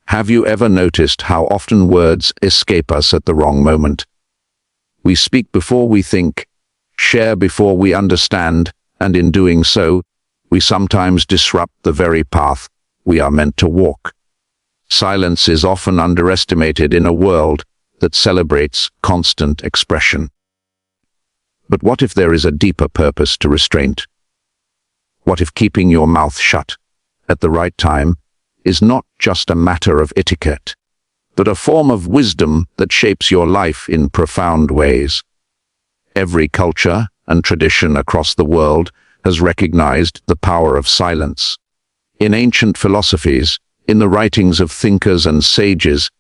Have you ever noticed how often words escape us at the wrong moment? We speak before we think, share before we understand, and in doing so, we sometimes disrupt the very path we are meant to walk. Silence is often underestimated in a world that celebrates constant expression. But what if there is a deeper purpose to restraint? What if keeping your mouth shut at the right time is not just a matter of etiquette, but a form of wisdom that shapes your life in profound ways? Every culture and tradition across the world has recognized the power of silence. In ancient philosophies, in the writings of thinkers and sages,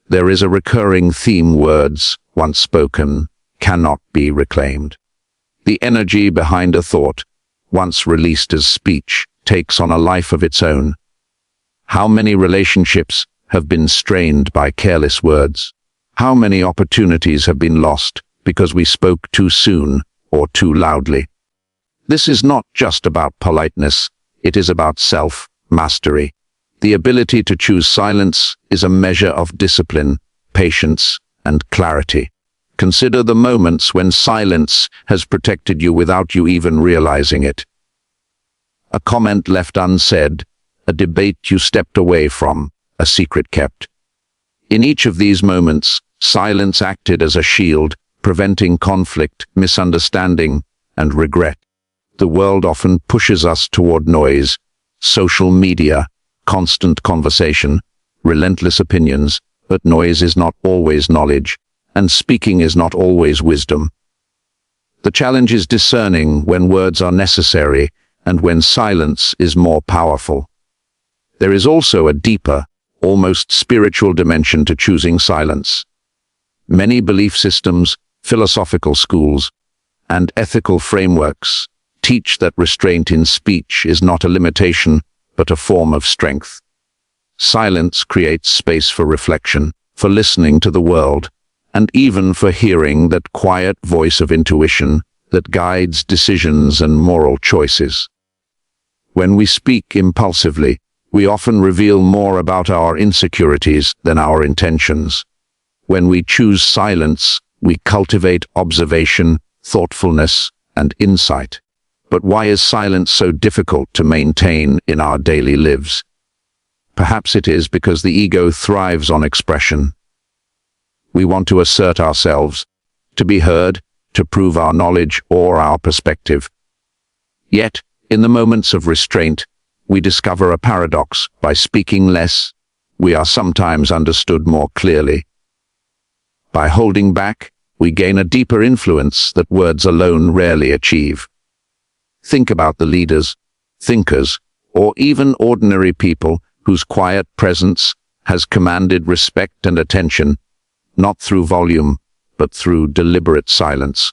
there is a recurring theme: words, once spoken, cannot be reclaimed. The energy behind a thought, once released as speech, takes on a life of its own. How many relationships have been strained by careless words? How many opportunities have been lost because we spoke too soon or too loudly? This is not just about politeness, it is about self-mastery. The ability to choose silence is a measure of discipline, patience, and clarity. Consider the moments when silence has protected you without you even realizing it. A comment left unsaid, a debate you stepped away from, a secret kept. In each of these moments, silence acted as a shield, preventing conflict, misunderstanding, and regret. The world often pushes us toward noise, social media, constant conversation, relentless opinions, but noise is not always knowledge, and speaking is not always wisdom. The challenge is discerning when words are necessary and when silence is more powerful. There is also a deeper, almost spiritual dimension to choosing silence. Many belief systems, philosophical schools, and ethical frameworks teach that restraint in speech is not a limitation, but a form of strength. Silence creates space for reflection, for listening to the world, and even for hearing that quiet voice of intuition that guides decisions and moral choices. When we speak impulsively, we often reveal more about our insecurities than our intentions. When we choose silence, we cultivate observation, thoughtfulness, and insight. But why is silence so difficult to maintain in our daily lives? Perhaps it is because the ego thrives on expression. We want to assert ourselves, to be heard, to prove our knowledge or our perspective. Yet, in the moments of restraint, we discover a paradox. By speaking less, we are sometimes understood more clearly. By holding back, we gain a deeper influence that words alone rarely achieve. Think about the leaders, thinkers, or even ordinary people whose quiet presence has commanded respect and attention, not through volume, but through deliberate silence.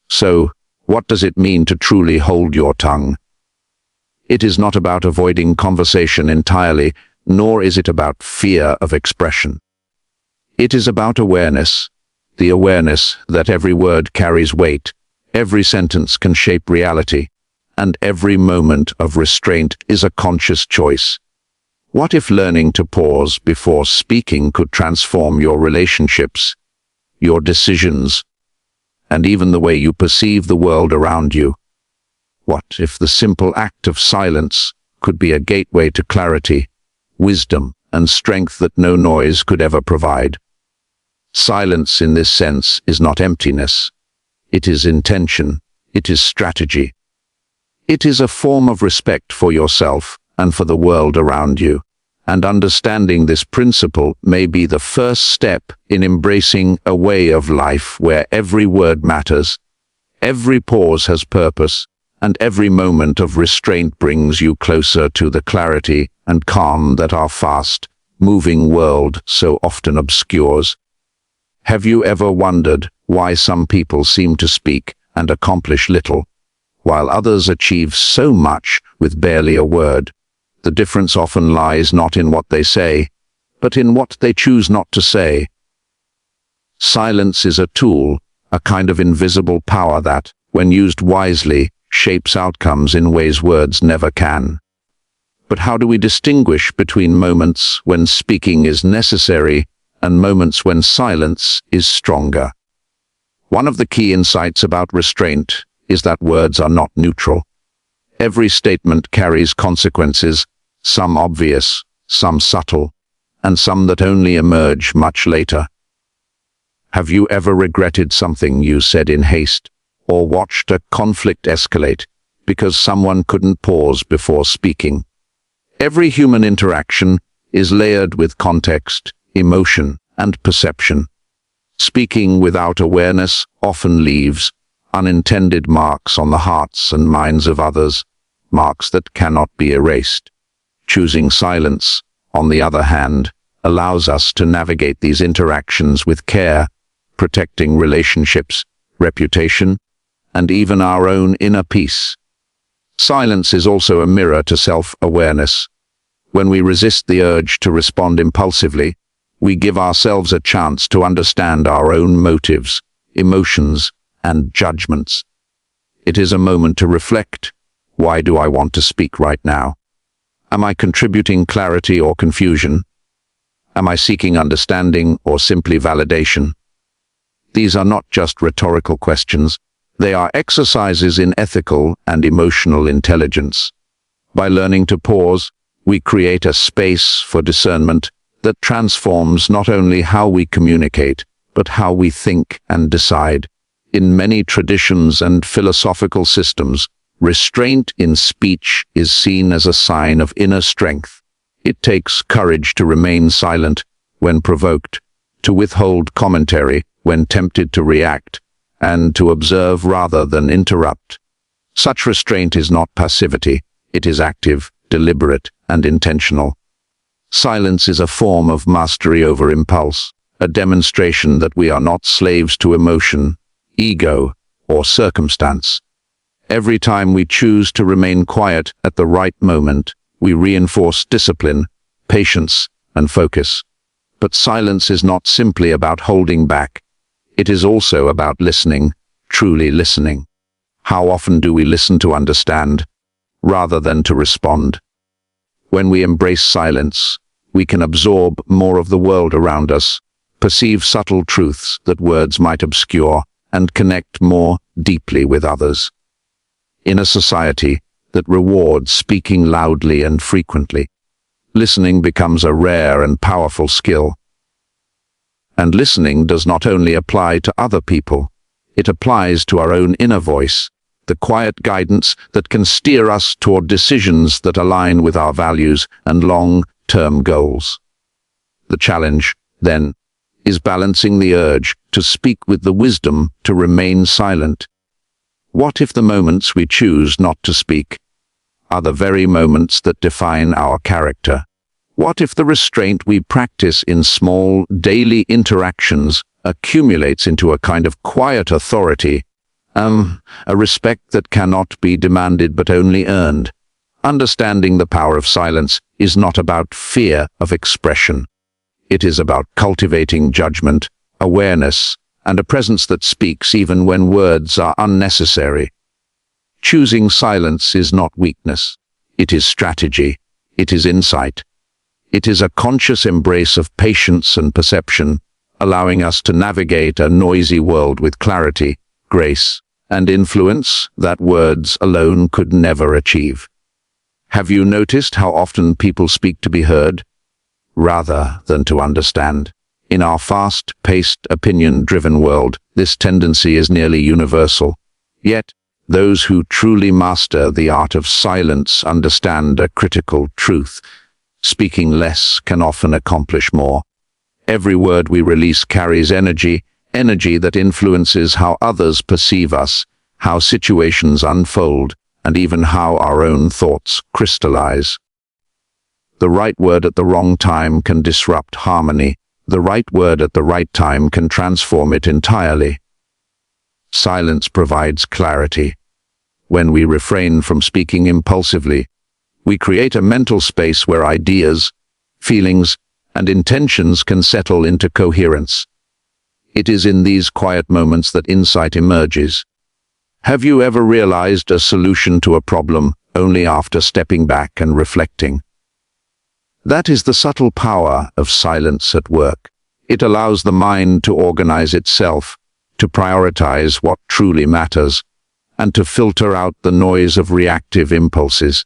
So, what does it mean to truly hold your tongue? It is not about avoiding conversation entirely, nor is it about fear of expression. It is about awareness, the awareness that every word carries weight, every sentence can shape reality, and every moment of restraint is a conscious choice. What if learning to pause before speaking could transform your relationships, your decisions, and even the way you perceive the world around you? What if the simple act of silence could be a gateway to clarity, wisdom, and strength that no noise could ever provide? Silence in this sense is not emptiness. It is intention. It is strategy. It is a form of respect for yourself and for the world around you, and understanding this principle may be the first step in embracing a way of life where every word matters, every pause has purpose, and every moment of restraint brings you closer to the clarity and calm that our fast-moving world so often obscures. Have you ever wondered why some people seem to speak and accomplish little, while others achieve so much with barely a word? The difference often lies not in what they say, but in what they choose not to say. Silence is a tool, a kind of invisible power that, when used wisely, shapes outcomes in ways words never can. But how do we distinguish between moments when speaking is necessary and moments when silence is stronger? One of the key insights about restraint is that words are not neutral. Every statement carries consequences, some obvious, some subtle, and some that only emerge much later. Have you ever regretted something you said in haste, or watched a conflict escalate because someone couldn't pause before speaking? Every human interaction is layered with context, emotion, and perception. Speaking without awareness often leaves unintended marks on the hearts and minds of others, marks that cannot be erased. Choosing silence, on the other hand, allows us to navigate these interactions with care, protecting relationships, reputation, and even our own inner peace. Silence is also a mirror to self-awareness. When we resist the urge to respond impulsively, we give ourselves a chance to understand our own motives, emotions, and judgments. It is a moment to reflect. Why do I want to speak right now? Am I contributing clarity or confusion? Am I seeking understanding or simply validation? These are not just rhetorical questions. They are exercises in ethical and emotional intelligence. By learning to pause, we create a space for discernment that transforms not only how we communicate, but how we think and decide. In many traditions and philosophical systems, restraint in speech is seen as a sign of inner strength. It takes courage to remain silent when provoked, to withhold commentary when tempted to react, and to observe rather than interrupt. Such restraint is not passivity, it is active, deliberate, and intentional. Silence is a form of mastery over impulse, a demonstration that we are not slaves to emotion, ego, or circumstance. Every time we choose to remain quiet at the right moment, we reinforce discipline, patience, and focus. But silence is not simply about holding back. It is also about listening, truly listening. How often do we listen to understand, rather than to respond? When we embrace silence, we can absorb more of the world around us, perceive subtle truths that words might obscure, and connect more deeply with others. In a society that rewards speaking loudly and frequently, listening becomes a rare and powerful skill. And listening does not only apply to other people, it applies to our own inner voice, the quiet guidance that can steer us toward decisions that align with our values and long-term goals. The challenge, then, is balancing the urge to speak with the wisdom to remain silent. What if the moments we choose not to speak are the very moments that define our character? What if the restraint we practice in small, daily interactions accumulates into a kind of quiet authority, a respect that cannot be demanded but only earned? Understanding the power of silence is not about fear of expression. It is about cultivating judgment, awareness, and a presence that speaks even when words are unnecessary. Choosing silence is not weakness. It is strategy. It is insight. It is a conscious embrace of patience and perception, allowing us to navigate a noisy world with clarity, grace, and influence that words alone could never achieve. Have you noticed how often people speak to be heard, rather than to understand? In our fast-paced, opinion-driven world, this tendency is nearly universal. Yet, those who truly master the art of silence understand a critical truth. Speaking less can often accomplish more. Every word we release carries energy that influences how others perceive us, how situations unfold, and even how our own thoughts crystallize. The right word at the wrong time can disrupt harmony. The right word at the right time can transform it entirely. Silence provides clarity. When we refrain from speaking impulsively, we create a mental space where ideas, feelings, and intentions can settle into coherence. It is in these quiet moments that insight emerges. Have you ever realized a solution to a problem only after stepping back and reflecting. That is the subtle power of silence at work. It allows the mind to organize itself, to prioritize what truly matters, and to filter out the noise of reactive impulses.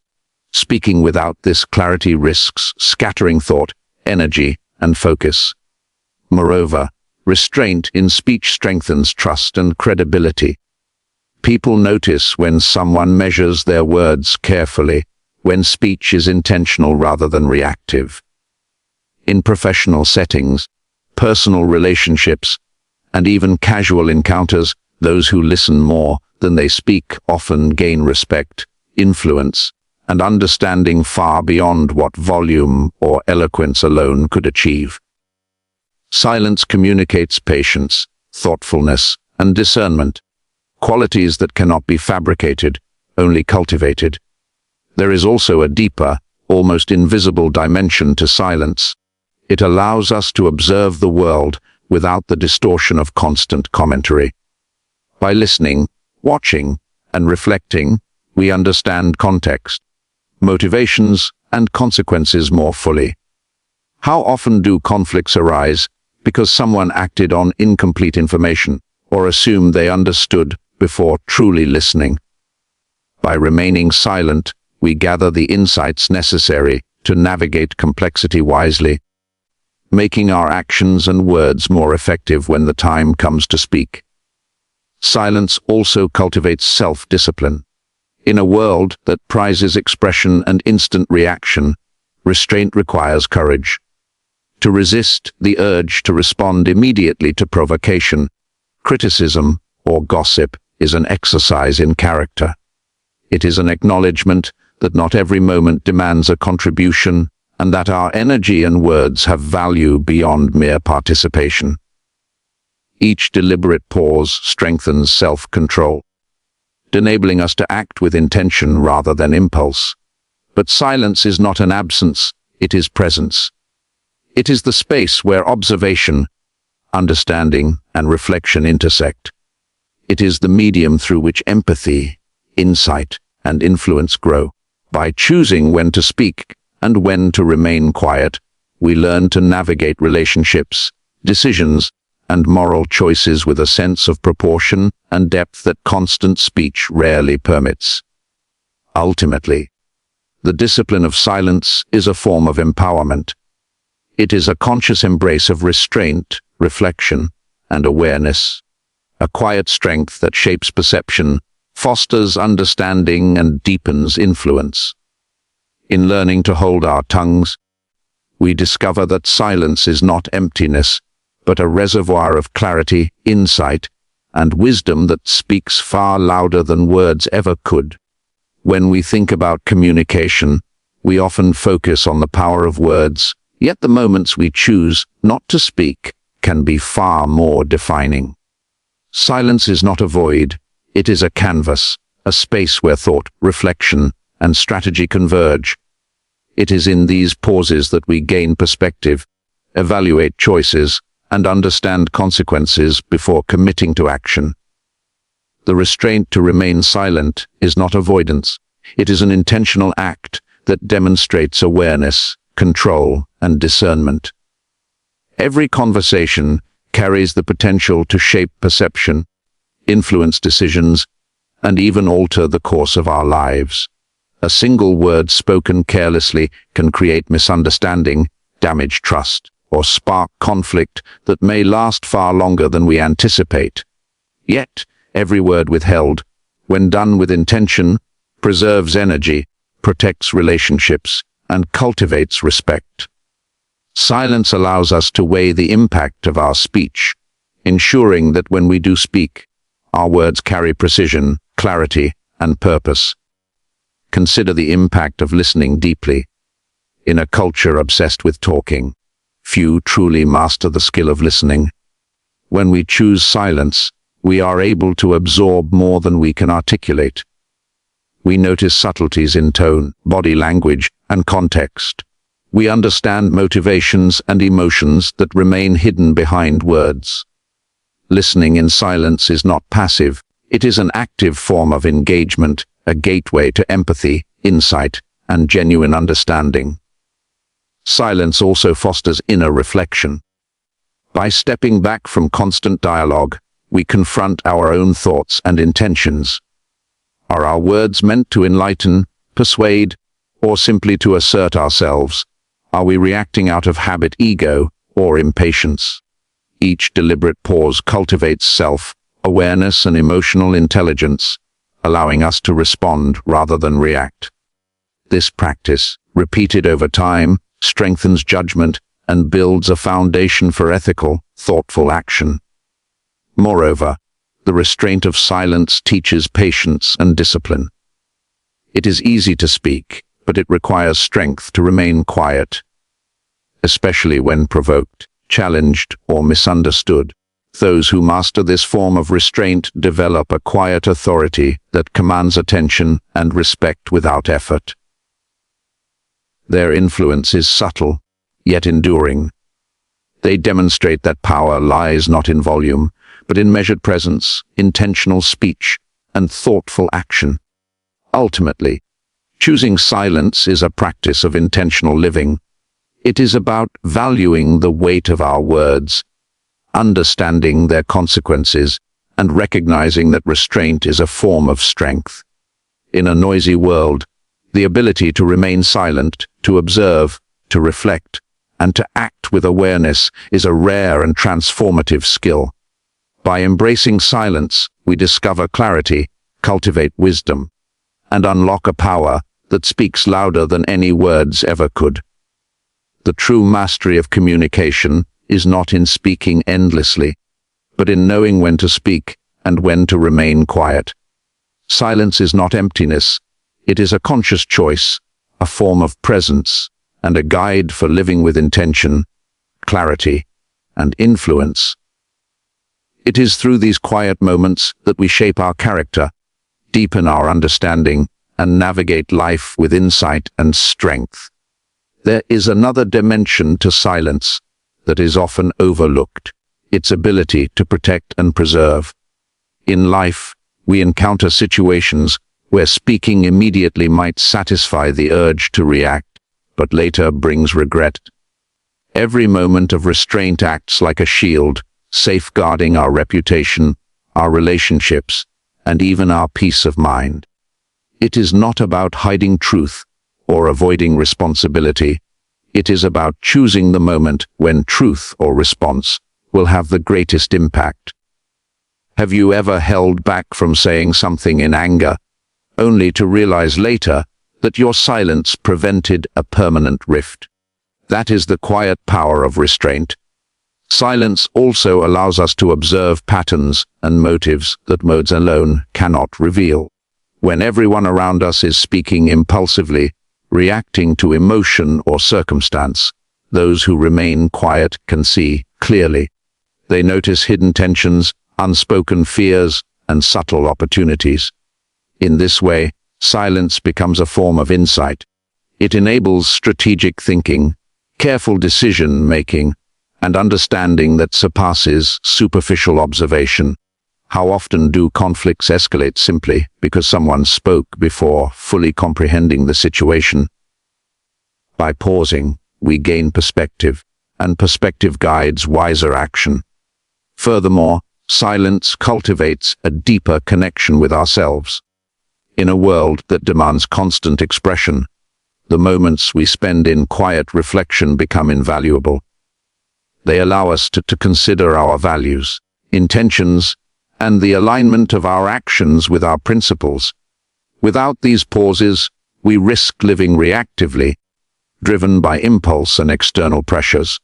Speaking without this clarity risks scattering thought, energy, and focus. Moreover, restraint in speech strengthens trust and credibility. People notice when someone measures their words carefully, when speech is intentional rather than reactive. In professional settings, personal relationships, and even casual encounters, those who listen more than they speak often gain respect, influence, and understanding far beyond what volume or eloquence alone could achieve. Silence communicates patience, thoughtfulness, and discernment, qualities that cannot be fabricated, only cultivated. There is also a deeper, almost invisible dimension to silence. It allows us to observe the world without the distortion of constant commentary. By listening, watching, and reflecting, we understand context, motivations, and consequences more fully. How often do conflicts arise because someone acted on incomplete information or assumed they understood before truly listening? By remaining silent, we gather the insights necessary to navigate complexity wisely, making our actions and words more effective when the time comes to speak. Silence also cultivates self-discipline. In a world that prizes expression and instant reaction, restraint requires courage. To resist the urge to respond immediately to provocation, criticism, or gossip is an exercise in character. It is an acknowledgement that not every moment demands a contribution, and that our energy and words have value beyond mere participation. Each deliberate pause strengthens self-control, enabling us to act with intention rather than impulse. But silence is not an absence, it is presence. It is the space where observation, understanding, and reflection intersect. It is the medium through which empathy, insight, and influence grow. By choosing when to speak and when to remain quiet, we learn to navigate relationships, decisions, and moral choices with a sense of proportion and depth that constant speech rarely permits. Ultimately, the discipline of silence is a form of empowerment. It is a conscious embrace of restraint, reflection, and awareness, a quiet strength that shapes perception, fosters understanding, and deepens influence. In learning to hold our tongues, we discover that silence is not emptiness, but a reservoir of clarity, insight, and wisdom that speaks far louder than words ever could. When we think about communication, we often focus on the power of words, yet the moments we choose not to speak can be far more defining. Silence is not a void, it is a canvas, a space where thought, reflection, and strategy converge. It is in these pauses that we gain perspective, evaluate choices, and understand consequences before committing to action. The restraint to remain silent is not avoidance. It is an intentional act that demonstrates awareness, control, and discernment. Every conversation carries the potential to shape perception, influence decisions, and even alter the course of our lives. A single word spoken carelessly can create misunderstanding, damage trust, or spark conflict that may last far longer than we anticipate. Yet, every word withheld, when done with intention, preserves energy, protects relationships, and cultivates respect. Silence allows us to weigh the impact of our speech, ensuring that when we do speak, our words carry precision, clarity, and purpose. Consider the impact of listening deeply. In a culture obsessed with talking, few truly master the skill of listening. When we choose silence, we are able to absorb more than we can articulate. We notice subtleties in tone, body language, and context. We understand motivations and emotions that remain hidden behind words. Listening in silence is not passive, it is an active form of engagement, a gateway to empathy, insight, and genuine understanding. Silence also fosters inner reflection. By stepping back from constant dialogue, we confront our own thoughts and intentions. Are our words meant to enlighten, persuade, or simply to assert ourselves? Are we reacting out of habit, ego, or impatience? Each deliberate pause cultivates self-awareness and emotional intelligence, allowing us to respond rather than react. This practice, repeated over time, strengthens judgment and builds a foundation for ethical, thoughtful action. Moreover, the restraint of silence teaches patience and discipline. It is easy to speak, but it requires strength to remain quiet, especially when provoked, challenged, or misunderstood. Those who master this form of restraint develop a quiet authority that commands attention and respect without effort. Their influence is subtle, yet enduring. They demonstrate that power lies not in volume, but in measured presence, intentional speech, and thoughtful action. Ultimately, choosing silence is a practice of intentional living. It is about valuing the weight of our words, understanding their consequences, and recognizing that restraint is a form of strength. In a noisy world, the ability to remain silent, to observe, to reflect, and to act with awareness is a rare and transformative skill. By embracing silence, we discover clarity, cultivate wisdom, and unlock a power that speaks louder than any words ever could. The true mastery of communication is not in speaking endlessly, but in knowing when to speak and when to remain quiet. Silence is not emptiness. It is a conscious choice, a form of presence, and a guide for living with intention, clarity, and influence. It is through these quiet moments that we shape our character, deepen our understanding, and navigate life with insight and strength. There is another dimension to silence that is often overlooked, its ability to protect and preserve. In life, we encounter situations where speaking immediately might satisfy the urge to react, but later brings regret. Every moment of restraint acts like a shield, safeguarding our reputation, our relationships, and even our peace of mind. It is not about hiding truth or avoiding responsibility. It is about choosing the moment when truth or response will have the greatest impact. Have you ever held back from saying something in anger, only to realize later that your silence prevented a permanent rift? That is the quiet power of restraint. Silence also allows us to observe patterns and motives that words alone cannot reveal. When everyone around us is speaking impulsively, reacting to emotion or circumstance, those who remain quiet can see clearly. They notice hidden tensions, unspoken fears, and subtle opportunities. In this way, silence becomes a form of insight. It enables strategic thinking, careful decision-making, and understanding that surpasses superficial observation. How often do conflicts escalate simply because someone spoke before fully comprehending the situation? By pausing, we gain perspective, and perspective guides wiser action. Furthermore, silence cultivates a deeper connection with ourselves. In a world that demands constant expression, the moments we spend in quiet reflection become invaluable. They allow us to consider our values, intentions, and the alignment of our actions with our principles. Without these pauses, we risk living reactively, driven by impulse and external pressures.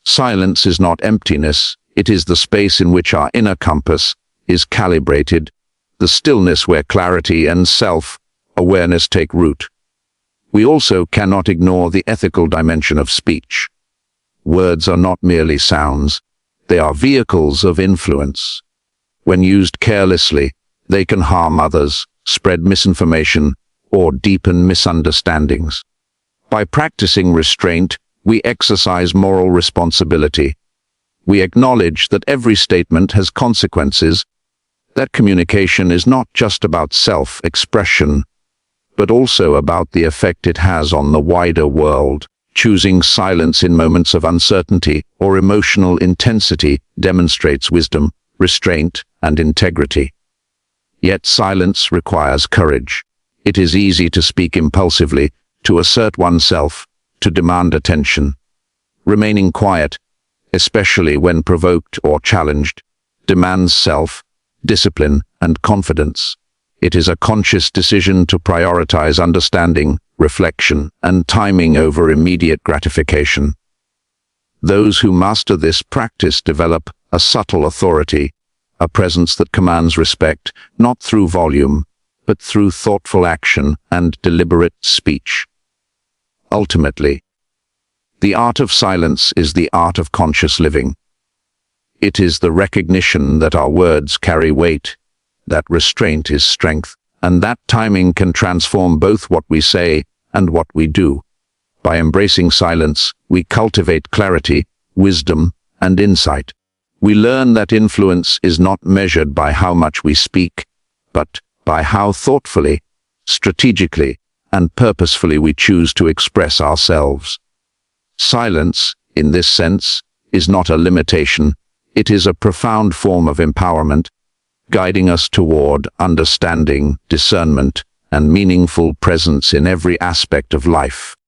Silence is not emptiness, it is the space in which our inner compass is calibrated, the stillness where clarity and self-awareness take root. We also cannot ignore the ethical dimension of speech. Words are not merely sounds, they are vehicles of influence. When used carelessly, they can harm others, spread misinformation, or deepen misunderstandings. By practicing restraint, we exercise moral responsibility. We acknowledge that every statement has consequences, that communication is not just about self-expression, but also about the effect it has on the wider world. Choosing silence in moments of uncertainty or emotional intensity demonstrates wisdom, restraint, and integrity. Yet silence requires courage. It is easy to speak impulsively, to assert oneself, to demand attention. Remaining quiet, especially when provoked or challenged, demands self-discipline and confidence. It is a conscious decision to prioritize understanding, reflection, and timing over immediate gratification. Those who master this practice develop a subtle authority, a presence that commands respect, not through volume, but through thoughtful action and deliberate speech. Ultimately, the art of silence is the art of conscious living. It is the recognition that our words carry weight, that restraint is strength, and that timing can transform both what we say and what we do. By embracing silence, we cultivate clarity, wisdom, and insight. We learn that influence is not measured by how much we speak, but by how thoughtfully, strategically, and purposefully we choose to express ourselves. Silence, in this sense, is not a limitation. It is a profound form of empowerment, guiding us toward understanding, discernment, and meaningful presence in every aspect of life.